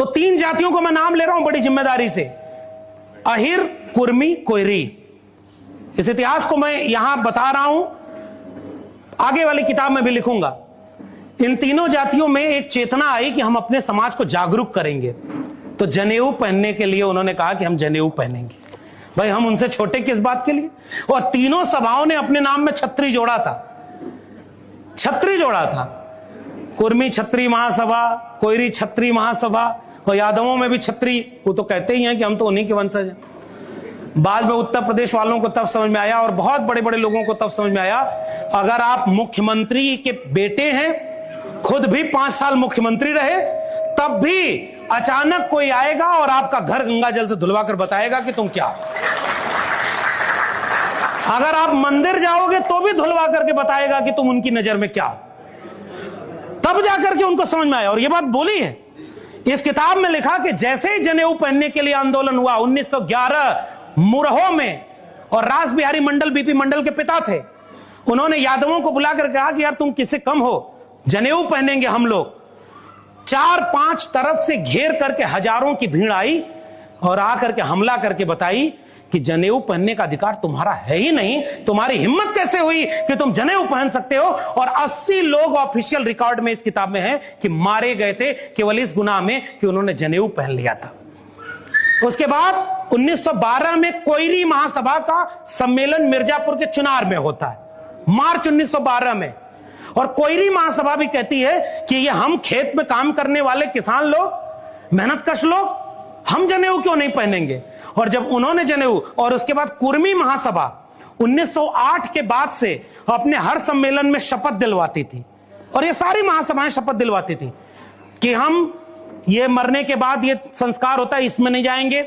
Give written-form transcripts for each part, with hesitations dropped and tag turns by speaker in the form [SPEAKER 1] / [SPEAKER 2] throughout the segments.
[SPEAKER 1] तो 3 जातियों को मैं नाम ले रहा हूं बड़ी जिम्मेदारी से, अहिर, कुर्मी, कोयरी। इस इतिहास को मैं यहां बता रहा हूं, आगे वाली किताब में भी लिखूंगा। इन तीनों जातियों में एक चेतना आई कि हम अपने समाज को जागरूक करेंगे, तो जनेऊ पहनने के लिए उन्होंने कहा कि हम जनेऊ पहनेंगे। भाई हम उनसे छोटे किस बात के लिए? और तीनों सभाओं ने अपने नाम में छत्री जोड़ा था, छत्री जोड़ा था। कुर्मी छत्री महासभा, कोयरी छत्री महासभा, और यादवों में भी छत्री, वो तो कहते ही हैं कि हम तो उन्हीं के वंशज हैं। बाद में उत्तर प्रदेश वालों को तब समझ में आया, और बहुत बड़े बड़े लोगों को तब समझ में आया, अगर आप मुख्यमंत्री के बेटे हैं, खुद भी 5 साल मुख्यमंत्री रहे, तब भी अचानक कोई आएगा और आपका घर गंगा जल से धुलवा कर बताएगा कि तुम क्या। अगर आप मंदिर जाओगे तो भी धुलवा करके बताएगा कि तुम उनकी नजर में क्या। तब जाकर के उनको समझ में आया, और ये बात बोली है इस किताब में। लिखा कि जैसे ही जनेऊ पहनने के लिए आंदोलन हुआ 1911 मुरहो में, और रास बिहारी मंडल बीपी मंडल के पिता थे, उन्होंने यादवों को बुलाकर कहा कि यार तुम किससे कम हो, जनेऊ पहनेंगे हम लोग। 4-5 तरफ से घेर करके हजारों की भीड़ आई और आकर के हमला करके बताई कि जनेऊ पहनने का अधिकार तुम्हारा है ही नहीं, तुम्हारी हिम्मत कैसे हुई कि तुम जनेऊ पहन सकते हो। और 80 लोग ऑफिशियल रिकॉर्ड में इस किताब में है कि मारे गए थे केवल इस गुनाह में कि उन्होंने जनेऊ पहन लिया था। उसके बाद 1912 में कोयरी महासभा का सम्मेलन मिर्जापुर के चुनार में होता है, मार्च 1912 में। और कोयरी महासभा भी कहती है कि ये हम खेत में काम करने वाले किसान लोग, मेहनतकश लोग, हम जनेऊ क्यों नहीं पहनेंगे। और जब उन्होंने जनेऊ, और उसके बाद कुर्मी महासभा 1908 के बाद से अपने हर सम्मेलन में शपथ दिलवाती थी, और ये सारी महासभाएं शपथ दिलवाती थी कि हम ये मरने के बाद ये संस्कार होता है इसमें नहीं जाएंगे,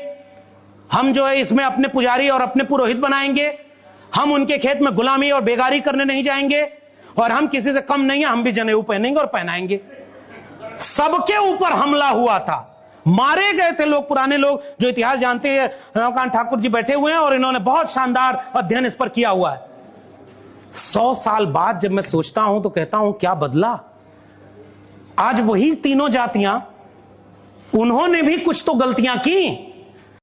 [SPEAKER 1] हम जो है इसमें अपने पुजारी और अपने पुरोहित बनाएंगे, हम उनके खेत में गुलामी और बेगारी करने नहीं जाएंगे, और हम किसी से कम नहीं है, हम भी जनेऊ पहनेंगे और पहनाएंगे। सबके ऊपर हमला हुआ था, मारे गए थे लोग। पुराने लोग जो इतिहास जानते हैं, रमाकांत ठाकुर जी बैठे हुए हैं और इन्होंने बहुत शानदार अध्ययन इस पर किया हुआ है। 100 साल बाद जब मैं सोचता हूं तो कहता हूं क्या बदला। आज वही तीनों जातियां, उन्होंने भी कुछ तो गलतियां की,